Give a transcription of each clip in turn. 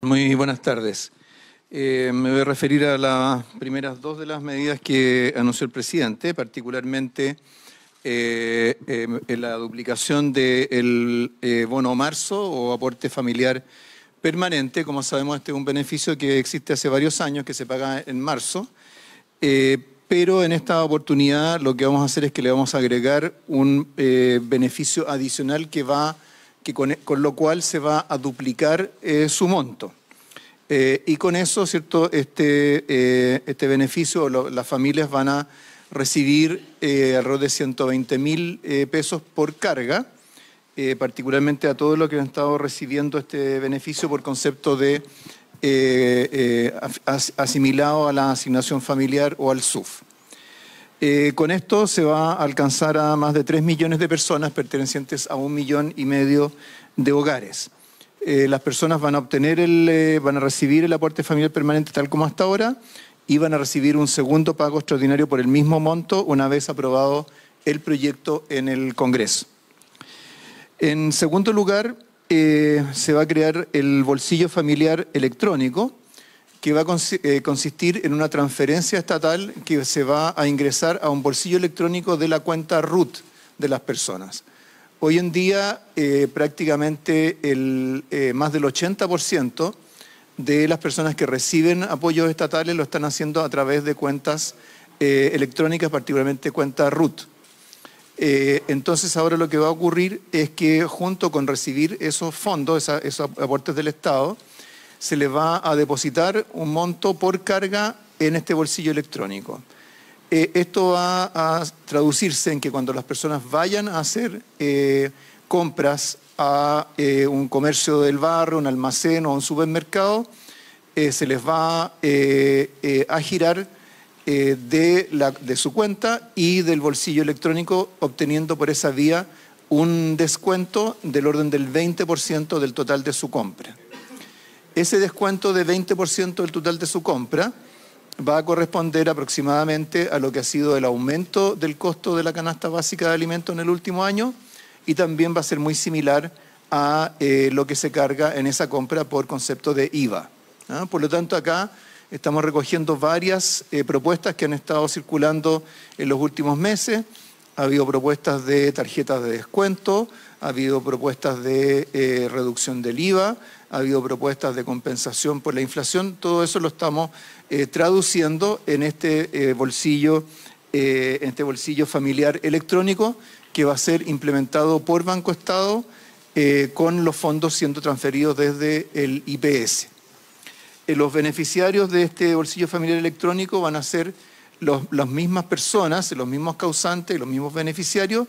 Muy buenas tardes. Me voy a referir a las primeras dos de las medidas que anunció el presidente, particularmente en la duplicación del bono marzo o aporte familiar permanente. Como sabemos, este es un beneficio que existe hace varios años, que se paga en marzo, pero en esta oportunidad lo que vamos a hacer es que le vamos a agregar un beneficio adicional que con lo cual se va a duplicar su monto. Y con eso, ¿cierto? Este beneficio, las familias van a recibir alrededor de 120.000 pesos por carga, particularmente a todos los que han estado recibiendo este beneficio por concepto de asimilado a la asignación familiar o al SUF. Con esto se va a alcanzar a más de 3 millones de personas pertenecientes a 1,5 millones de hogares. Las personas van a recibir el aporte familiar permanente tal como hasta ahora y van a recibir un segundo pago extraordinario por el mismo monto una vez aprobado el proyecto en el Congreso. En segundo lugar, se va a crear el bolsillo familiar electrónico, que va a consistir en una transferencia estatal que se va a ingresar a un bolsillo electrónico de la cuenta RUT de las personas. Hoy en día prácticamente más del 80% de las personas que reciben apoyos estatales lo están haciendo a través de cuentas electrónicas, particularmente cuentas RUT. Entonces ahora lo que va a ocurrir es que junto con recibir esos fondos, esos aportes del Estado, se les va a depositar un monto por carga en este bolsillo electrónico. Esto va a traducirse en que cuando las personas vayan a hacer compras a un comercio del barrio, un almacén o un supermercado, se les va a girar de su cuenta y del bolsillo electrónico, obteniendo por esa vía un descuento del orden del 20% del total de su compra. Ese descuento de 20% del total de su compra va a corresponder aproximadamente a lo que ha sido el aumento del costo de la canasta básica de alimentos en el último año y también va a ser muy similar a lo que se carga en esa compra por concepto de IVA. Por lo tanto, acá estamos recogiendo varias propuestas que han estado circulando en los últimos meses. Ha habido propuestas de tarjetas de descuento, ha habido propuestas de reducción del IVA, ha habido propuestas de compensación por la inflación. Todo eso lo estamos traduciendo en este bolsillo familiar electrónico que va a ser implementado por Banco Estado con los fondos siendo transferidos desde el IPS. Los beneficiarios de este bolsillo familiar electrónico van a ser las mismas personas, los mismos causantes, los mismos beneficiarios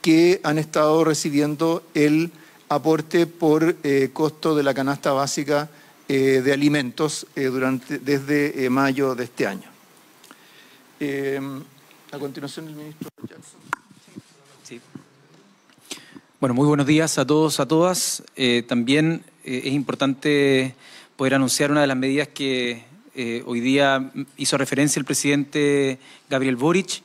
que han estado recibiendo el aporte por costo de la canasta básica de alimentos desde mayo de este año. A continuación, el ministro Jackson. Sí. Bueno, muy buenos días a todos, a todas. También es importante poder anunciar una de las medidas que hoy día hizo referencia el presidente Gabriel Boric,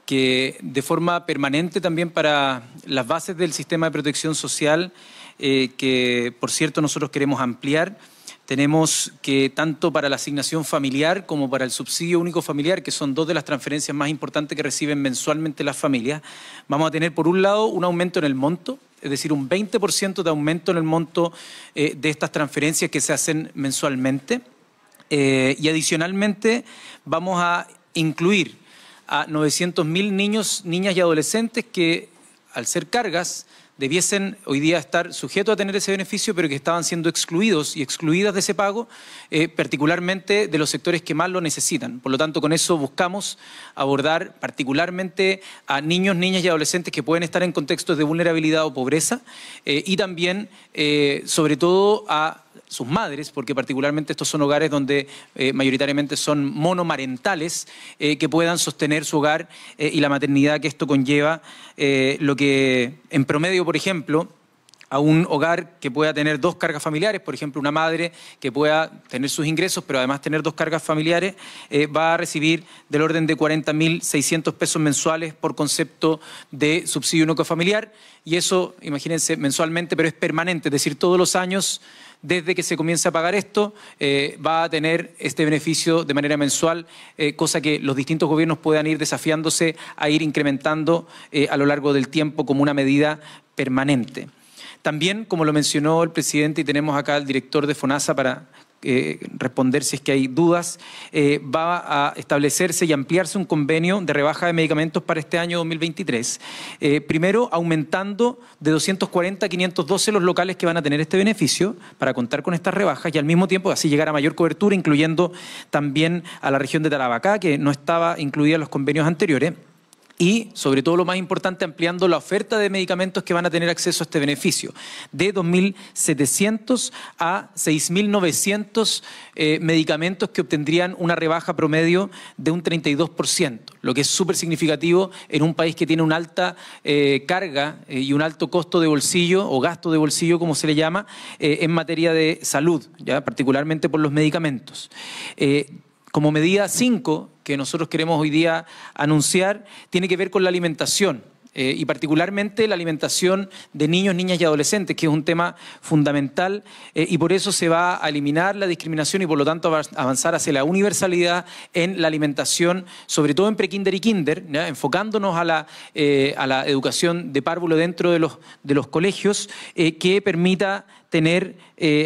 que de forma permanente también para las bases del sistema de protección social, que por cierto nosotros queremos ampliar. Tenemos que tanto para la asignación familiar como para el subsidio único familiar, que son dos de las transferencias más importantes que reciben mensualmente las familias, vamos a tener por un lado un aumento en el monto, es decir, un 20% de aumento en el monto de estas transferencias que se hacen mensualmente. Y adicionalmente vamos a incluir a 900.000 niños, niñas y adolescentes que al ser cargas debiesen hoy día estar sujetos a tener ese beneficio, pero que estaban siendo excluidos y excluidas de ese pago, particularmente de los sectores que más lo necesitan. Por lo tanto, con eso buscamos abordar particularmente a niños, niñas y adolescentes que pueden estar en contextos de vulnerabilidad o pobreza y también, sobre todo, a sus madres, porque particularmente estos son hogares donde mayoritariamente son monomarentales, que puedan sostener su hogar y la maternidad que esto conlleva, lo que en promedio, por ejemplo, a un hogar que pueda tener dos cargas familiares, por ejemplo, una madre que pueda tener sus ingresos, pero además tener dos cargas familiares, va a recibir del orden de 40.600 pesos mensuales por concepto de subsidio único familiar, y eso, imagínense, mensualmente, pero es permanente, es decir, todos los años desde que se comience a pagar esto, va a tener este beneficio de manera mensual, cosa que los distintos gobiernos puedan ir desafiándose a ir incrementando a lo largo del tiempo como una medida permanente. También, como lo mencionó el presidente, y tenemos acá al director de FONASA para responder si es que hay dudas, va a establecerse y ampliarse un convenio de rebaja de medicamentos para este año 2023. Primero, aumentando de 240 a 512 los locales que van a tener este beneficio para contar con estas rebajas y al mismo tiempo así llegar a mayor cobertura, incluyendo también a la región de Tarapacá, que no estaba incluida en los convenios anteriores. Y, sobre todo lo más importante, ampliando la oferta de medicamentos que van a tener acceso a este beneficio, de 2.700 a 6.900 medicamentos que obtendrían una rebaja promedio de un 32%, lo que es súper significativo en un país que tiene una alta carga y un alto costo de bolsillo, o gasto de bolsillo, como se le llama, en materia de salud, ¿ya? Particularmente por los medicamentos. Como medida 5, que nosotros queremos hoy día anunciar, tiene que ver con la alimentación y particularmente la alimentación de niños, niñas y adolescentes, que es un tema fundamental y por eso se va a eliminar la discriminación y por lo tanto avanzar hacia la universalidad en la alimentación, sobre todo en prekinder y kinder, ¿ya? Enfocándonos a la educación de párvulo dentro de los colegios, que permita tener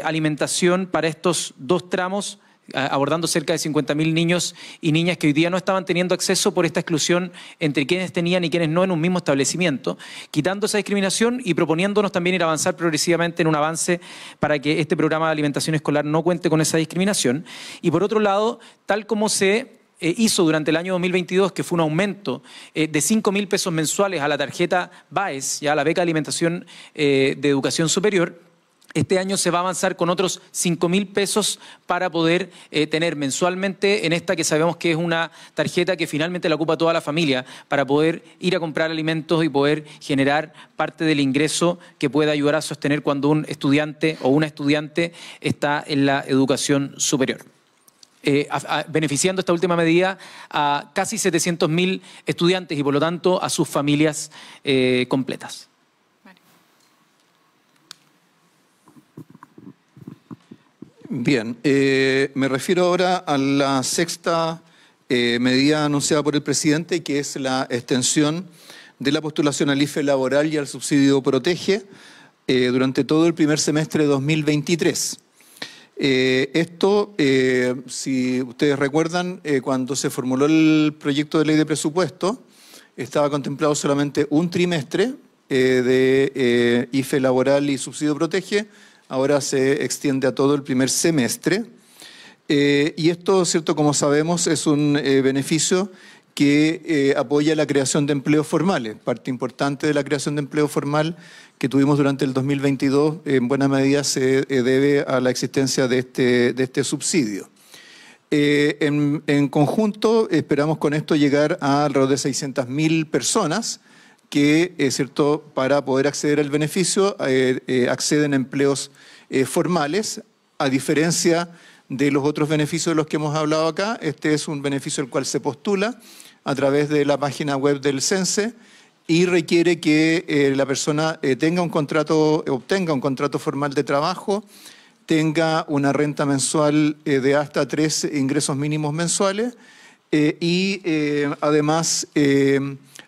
alimentación para estos dos tramos, abordando cerca de 50.000 niños y niñas que hoy día no estaban teniendo acceso por esta exclusión entre quienes tenían y quienes no en un mismo establecimiento, quitando esa discriminación y proponiéndonos también ir a avanzar progresivamente en un avance para que este programa de alimentación escolar no cuente con esa discriminación. Y por otro lado, tal como se hizo durante el año 2022, que fue un aumento de 5.000 pesos mensuales a la tarjeta BAES, ya a la beca de alimentación de educación superior, este año se va a avanzar con otros 5.000 pesos para poder tener mensualmente en esta que sabemos que es una tarjeta que finalmente la ocupa toda la familia para poder ir a comprar alimentos y poder generar parte del ingreso que pueda ayudar a sostener cuando un estudiante o una estudiante está en la educación superior. Beneficiando esta última medida a casi 700.000 estudiantes y por lo tanto a sus familias completas. Bien, me refiero ahora a la sexta medida anunciada por el presidente, que es la extensión de la postulación al IFE laboral y al subsidio Protege durante todo el primer semestre de 2023. Esto, si ustedes recuerdan, cuando se formuló el proyecto de ley de presupuesto, estaba contemplado solamente un trimestre de IFE laboral y subsidio Protege. Ahora se extiende a todo el primer semestre. Y esto, cierto, como sabemos, es un beneficio que apoya la creación de empleos formales. Parte importante de la creación de empleo formal que tuvimos durante el 2022, en buena medida se debe a la existencia de este subsidio. En conjunto, esperamos con esto llegar a alrededor de 600.000 personas que, cierto, para poder acceder al beneficio, acceden a empleos formales, a diferencia de los otros beneficios de los que hemos hablado acá. Este es un beneficio al cual se postula a través de la página web del CENSE y requiere que la persona obtenga un contrato formal de trabajo, tenga una renta mensual de hasta 3 ingresos mínimos mensuales y además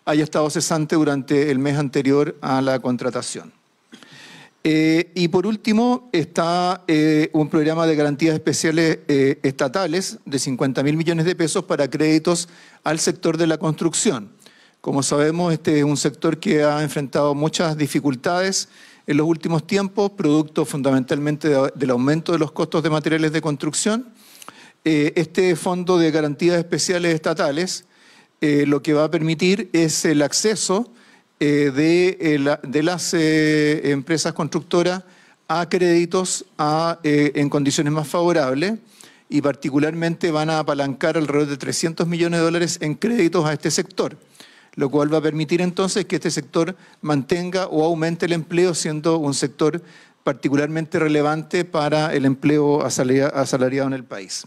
haya estado cesante durante el mes anterior a la contratación. Y por último está un programa de garantías especiales estatales de 50.000 millones de pesos para créditos al sector de la construcción. Como sabemos, este es un sector que ha enfrentado muchas dificultades en los últimos tiempos, producto fundamentalmente del aumento de los costos de materiales de construcción. Este fondo de garantías especiales estatales lo que va a permitir es el acceso de las empresas constructoras a créditos en condiciones más favorables y particularmente van a apalancar alrededor de 300 millones de dólares en créditos a este sector, lo cual va a permitir entonces que este sector mantenga o aumente el empleo, siendo un sector particularmente relevante para el empleo asalariado en el país.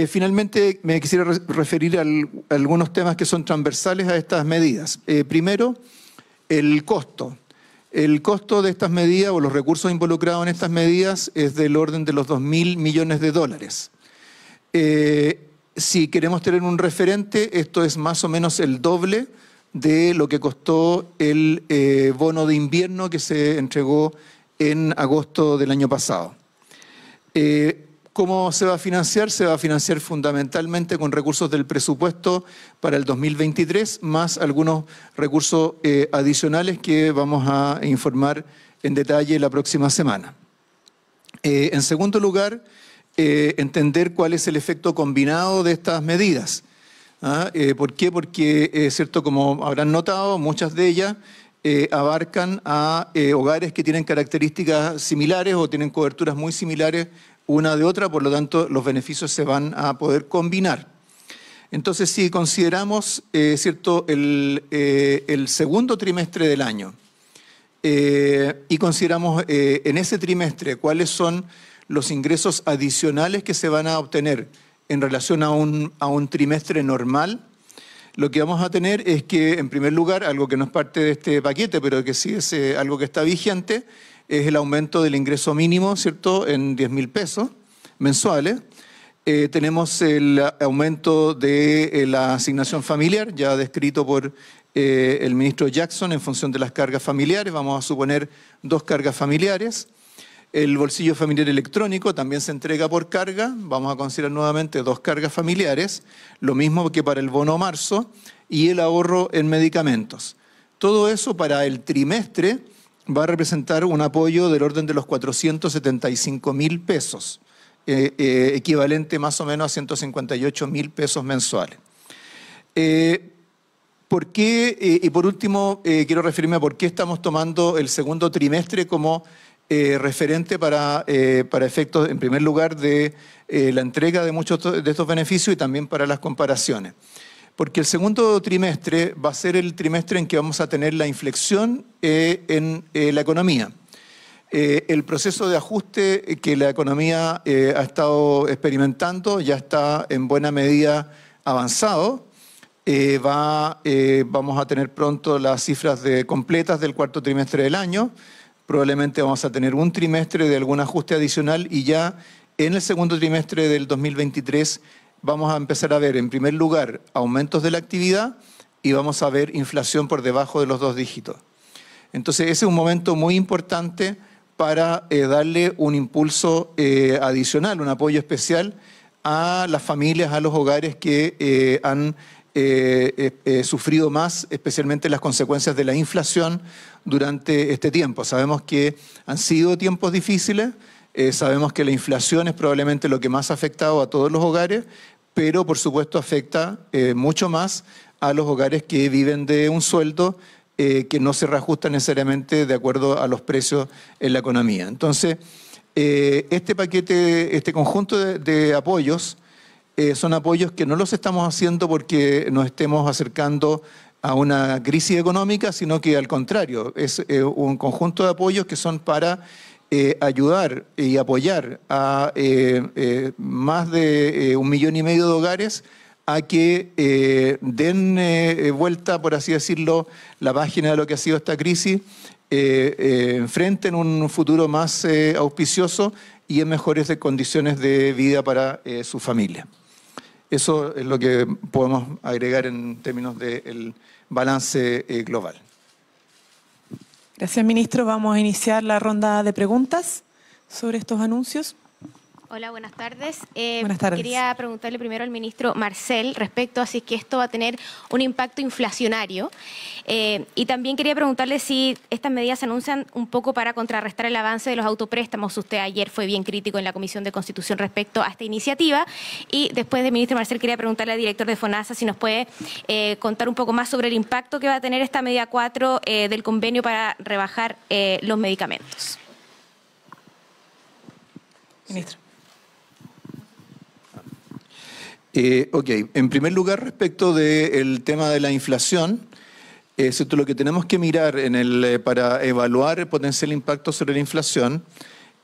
Finalmente, me quisiera referir a algunos temas que son transversales a estas medidas. Primero, el costo. El costo de estas medidas o los recursos involucrados en estas medidas es del orden de los 2.000 millones de dólares. Si queremos tener un referente, esto es más o menos el doble de lo que costó el bono de invierno que se entregó en agosto del año pasado. ¿Cómo se va a financiar? Se va a financiar fundamentalmente con recursos del presupuesto para el 2023, más algunos recursos adicionales que vamos a informar en detalle la próxima semana. En segundo lugar, entender cuál es el efecto combinado de estas medidas. ¿Por qué? Porque, cierto, como habrán notado, muchas de ellas abarcan a hogares que tienen características similares o tienen coberturas muy similares una de otra, por lo tanto los beneficios se van a poder combinar. Entonces, si consideramos cierto, el segundo trimestre del año y consideramos en ese trimestre cuáles son los ingresos adicionales que se van a obtener en relación a un trimestre normal, lo que vamos a tener es que, en primer lugar, algo que no es parte de este paquete, pero que sí es algo que está vigente, es el aumento del ingreso mínimo, ¿cierto?, en 10.000 pesos mensuales. Tenemos el aumento de la asignación familiar, ya descrito por el ministro Jackson en función de las cargas familiares. Vamos a suponer 2 cargas familiares. El bolsillo familiar electrónico también se entrega por carga. Vamos a considerar nuevamente 2 cargas familiares, lo mismo que para el bono marzo, y el ahorro en medicamentos. Todo eso para el trimestre va a representar un apoyo del orden de los 475.000 pesos, equivalente más o menos a 158.000 pesos mensuales. ¿Por qué? Y por último, quiero referirme a por qué estamos tomando el segundo trimestre como referente para efectos, en primer lugar, de la entrega de muchos de estos beneficios y también para las comparaciones. Porque el segundo trimestre va a ser el trimestre en que vamos a tener la inflexión en la economía. El proceso de ajuste que la economía ha estado experimentando ya está en buena medida avanzado. Vamos a tener pronto las cifras completas del cuarto trimestre del año. Probablemente vamos a tener un trimestre de algún ajuste adicional y ya en el segundo trimestre del 2023 vamos a empezar a ver, en primer lugar, aumentos de la actividad y vamos a ver inflación por debajo de los 2 dígitos. Entonces, ese es un momento muy importante para darle un impulso adicional, un apoyo especial a las familias, a los hogares que han sufrido más, especialmente las consecuencias de la inflación durante este tiempo. Sabemos que han sido tiempos difíciles. Sabemos que la inflación es probablemente lo que más ha afectado a todos los hogares, pero por supuesto afecta mucho más a los hogares que viven de un sueldo que no se reajusta necesariamente de acuerdo a los precios en la economía. Entonces, este paquete, este conjunto de apoyos, son apoyos que no los estamos haciendo porque nos estemos acercando a una crisis económica, sino que al contrario, es un conjunto de apoyos que son para ayudar y apoyar a más de 1,5 millones de hogares a que den vuelta, por así decirlo, la página de lo que ha sido esta crisis, enfrenten un futuro más auspicioso y en mejores condiciones de vida para su familia. Eso es lo que podemos agregar en términos del balance global. Gracias, ministro. Vamos a iniciar la ronda de preguntas sobre estos anuncios. Hola, buenas tardes. Buenas tardes. Quería preguntarle primero al ministro Marcel respecto a si es que esto va a tener un impacto inflacionario. Y también quería preguntarle si estas medidas se anuncian un poco para contrarrestar el avance de los autopréstamos. Usted ayer fue bien crítico en la Comisión de Constitución respecto a esta iniciativa. Y después del ministro Marcel quería preguntarle al director de FONASA si nos puede contar un poco más sobre el impacto que va a tener esta medida 4 del convenio para rebajar los medicamentos. Ministro. Ok, en primer lugar, respecto del tema de la inflación, lo que tenemos que mirar para evaluar el potencial impacto sobre la inflación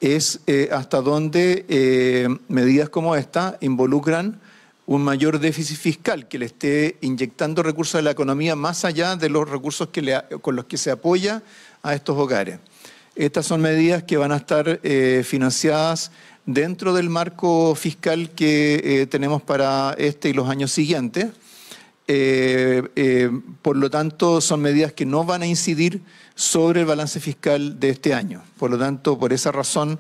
es hasta dónde medidas como esta involucran un mayor déficit fiscal que le esté inyectando recursos a la economía más allá de los recursos con los que se apoya a estos hogares. Estas son medidas que van a estar financiadas dentro del marco fiscal que tenemos para este y los años siguientes. Por lo tanto, son medidas que no van a incidir sobre el balance fiscal de este año. Por lo tanto, por esa razón,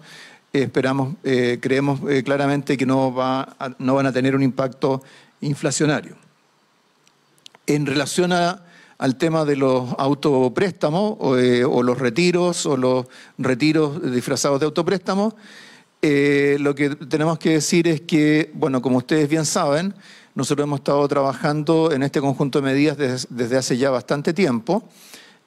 creemos claramente que no van a tener un impacto inflacionario. En relación al tema de los autopréstamos o los retiros disfrazados de autopréstamos, lo que tenemos que decir es que, bueno, como ustedes bien saben, nosotros hemos estado trabajando en este conjunto de medidas desde hace ya bastante tiempo,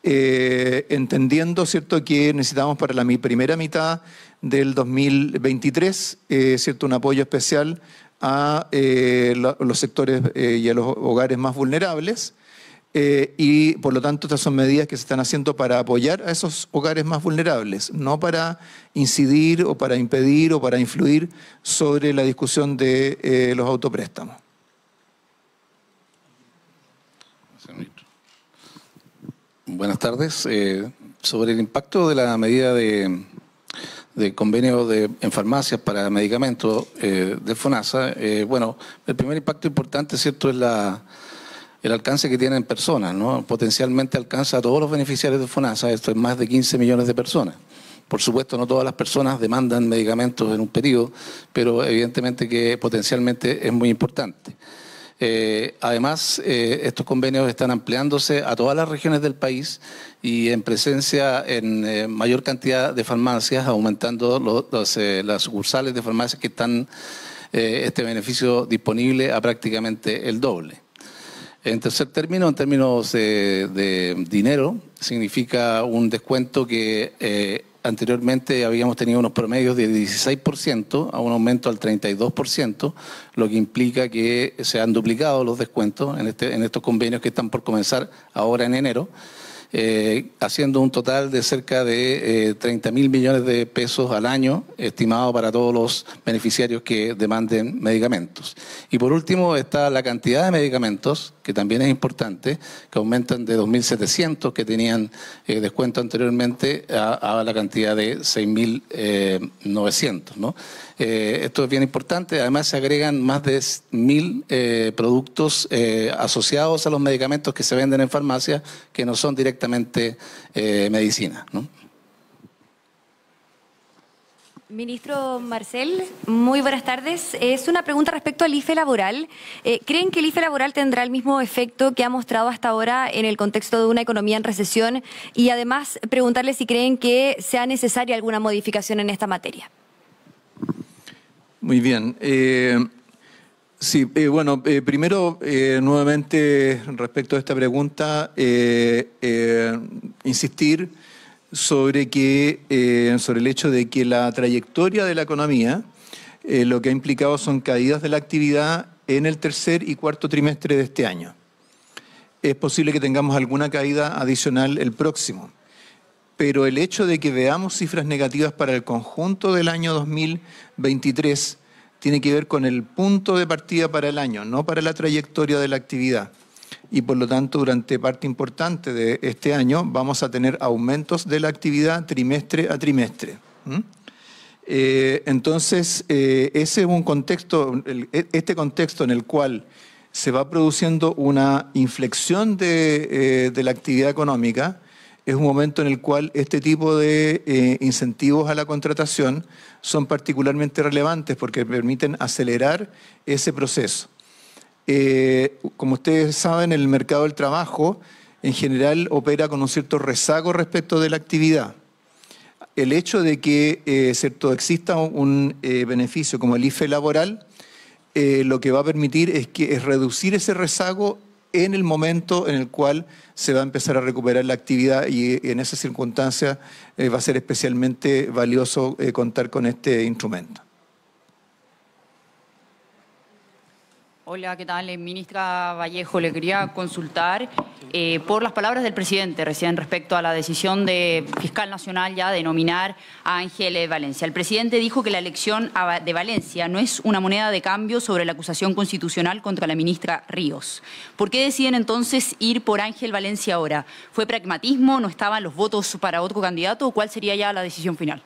entendiendo, ¿cierto?, que necesitamos para la primera mitad del 2023, ¿cierto?, un apoyo especial a los sectores y a los hogares más vulnerables, y por lo tanto estas son medidas que se están haciendo para apoyar a esos hogares más vulnerables, no para incidir o para impedir o para influir sobre la discusión de los autopréstamos. Buenas tardes. Sobre el impacto de la medida de convenio en farmacias para medicamentos de FONASA, bueno, el primer impacto importante, ¿cierto?, es el alcance que tiene en personas, ¿no? Potencialmente alcanza a todos los beneficiarios de FONASA, esto es más de 15 millones de personas. Por supuesto, no todas las personas demandan medicamentos en un periodo, pero evidentemente que potencialmente es muy importante. Además, estos convenios están ampliándose a todas las regiones del país y en presencia en mayor cantidad de farmacias, aumentando las sucursales de farmacias que están este beneficio disponible a prácticamente el doble. En tercer término, en términos de dinero, significa un descuento que anteriormente habíamos tenido unos promedios de 16% a un aumento al 32%, lo que implica que se han duplicado los descuentos en estos convenios que están por comenzar ahora en enero, haciendo un total de cerca de 30.000 millones de pesos al año, estimado para todos los beneficiarios que demanden medicamentos. Y por último está la cantidad de medicamentos, que también es importante, que aumentan de 2.700 que tenían descuento anteriormente a la cantidad de 6.900, ¿no? Esto es bien importante. Además se agregan más de 1.000 productos asociados a los medicamentos que se venden en farmacia que no son directamente medicina, ¿no? Ministro Marcel, muy buenas tardes. Es una pregunta respecto al IFE laboral. ¿Creen que el IFE laboral tendrá el mismo efecto que ha mostrado hasta ahora en el contexto de una economía en recesión? Y además preguntarle si creen que sea necesaria alguna modificación en esta materia. Muy bien. Primero, nuevamente, respecto a esta pregunta, insistir sobre el hecho de que la trayectoria de la economía lo que ha implicado son caídas de la actividad en el tercer y cuarto trimestre de este año. Es posible que tengamos alguna caída adicional el próximo, pero el hecho de que veamos cifras negativas para el conjunto del año 2023 tiene que ver con el punto de partida para el año, no para la trayectoria de la actividad. Y por lo tanto, durante parte importante de este año vamos a tener aumentos de la actividad trimestre a trimestre. Entonces, ese es un contexto, este contexto en el cual se va produciendo una inflexión de la actividad económica, es un momento en el cual este tipo de incentivos a la contratación son particularmente relevantes porque permiten acelerar ese proceso. Como ustedes saben, el mercado del trabajo en general opera con un cierto rezago respecto de la actividad. El hecho de que exista un beneficio como el IFE laboral, lo que va a permitir es reducir ese rezago en el momento en el cual se va a empezar a recuperar la actividad y en esas circunstancias va a ser especialmente valioso contar con este instrumento. Hola, ¿qué tal? Ministra Vallejo, le quería consultar por las palabras del presidente recién respecto a la decisión de Fiscal Nacional ya de nominar a Ángel Valencia. El presidente dijo que la elección de Valencia no es una moneda de cambio sobre la acusación constitucional contra la ministra Ríos. ¿Por qué deciden entonces ir por Ángel Valencia ahora? ¿Fue pragmatismo? ¿No estaban los votos para otro candidato? ¿O cuál sería ya la decisión final?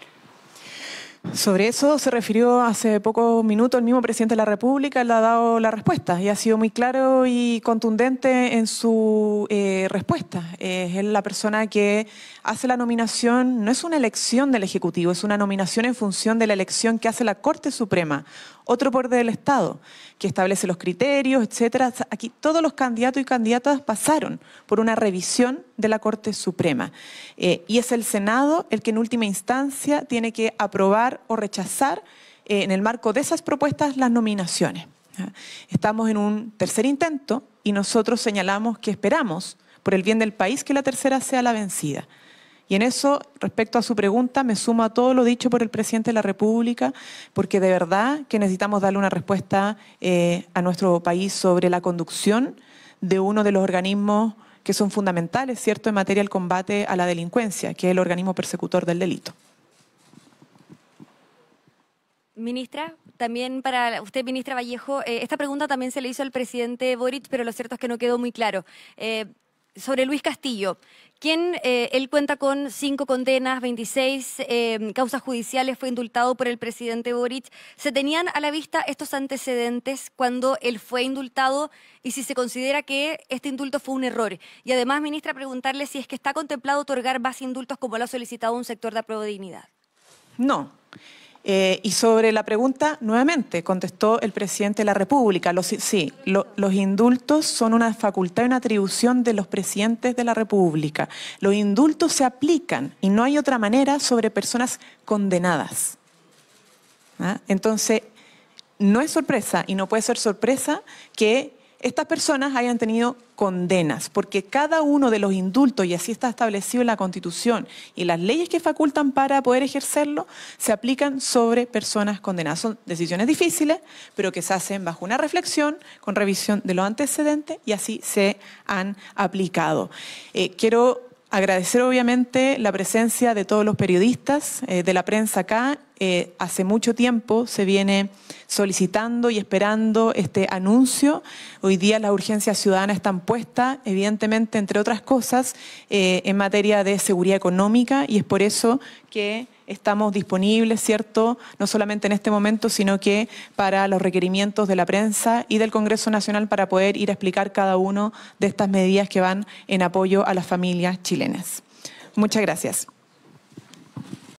Sobre eso se refirió hace pocos minutos el mismo presidente de la República, él ha dado la respuesta y ha sido muy claro y contundente en su respuesta. Es él la persona que hace la nominación, no es una elección del Ejecutivo, es una nominación en función de la elección que hace la Corte Suprema, otro poder del Estado, que establece los criterios, etcétera. Aquí todos los candidatos y candidatas pasaron por una revisión de la Corte Suprema. Y es el Senado el que en última instancia tiene que aprobar o rechazar en el marco de esas propuestas las nominaciones. Estamos en un tercer intento y nosotros señalamos que esperamos, por el bien del país, que la tercera sea la vencida. Y en eso, respecto a su pregunta, me sumo a todo lo dicho por el presidente de la República, porque de verdad que necesitamos darle una respuesta a nuestro país sobre la conducción de uno de los organismos que son fundamentales, ¿cierto?, en materia del combate a la delincuencia, que es el organismo persecutor del delito. Ministra, también para usted, ministra Vallejo, esta pregunta también se le hizo al presidente Boric, pero lo cierto es que no quedó muy claro. Sobre Luis Castillo, él cuenta con 5 condenas, 26 causas judiciales, fue indultado por el presidente Boric. ¿Se tenían a la vista estos antecedentes cuando él fue indultado y si se considera que este indulto fue un error? Y además, ministra, preguntarle si es que está contemplado otorgar más indultos como lo ha solicitado un sector de Apruebo Dignidad. No. Y sobre la pregunta, nuevamente, contestó el presidente de la República. Los indultos son una facultad y una atribución de los presidentes de la República. Los indultos se aplican, y no hay otra manera, sobre personas condenadas. Entonces, no es sorpresa, y no puede ser sorpresa, que estas personas hayan tenido condenas, porque cada uno de los indultos, y así está establecido en la Constitución, y las leyes que facultan para poder ejercerlo, se aplican sobre personas condenadas. Son decisiones difíciles, pero que se hacen bajo una reflexión, con revisión de los antecedentes, y así se han aplicado. Quiero agradecer obviamente la presencia de todos los periodistas, de la prensa acá. Hace mucho tiempo se viene solicitando y esperando este anuncio. Hoy día las urgencias ciudadanas están puestas, evidentemente, entre otras cosas, en materia de seguridad económica, y es por eso que estamos disponibles, ¿cierto?, no solamente en este momento, sino que para los requerimientos de la prensa y del Congreso Nacional para poder ir a explicar cada una de estas medidas que van en apoyo a las familias chilenas. Muchas gracias.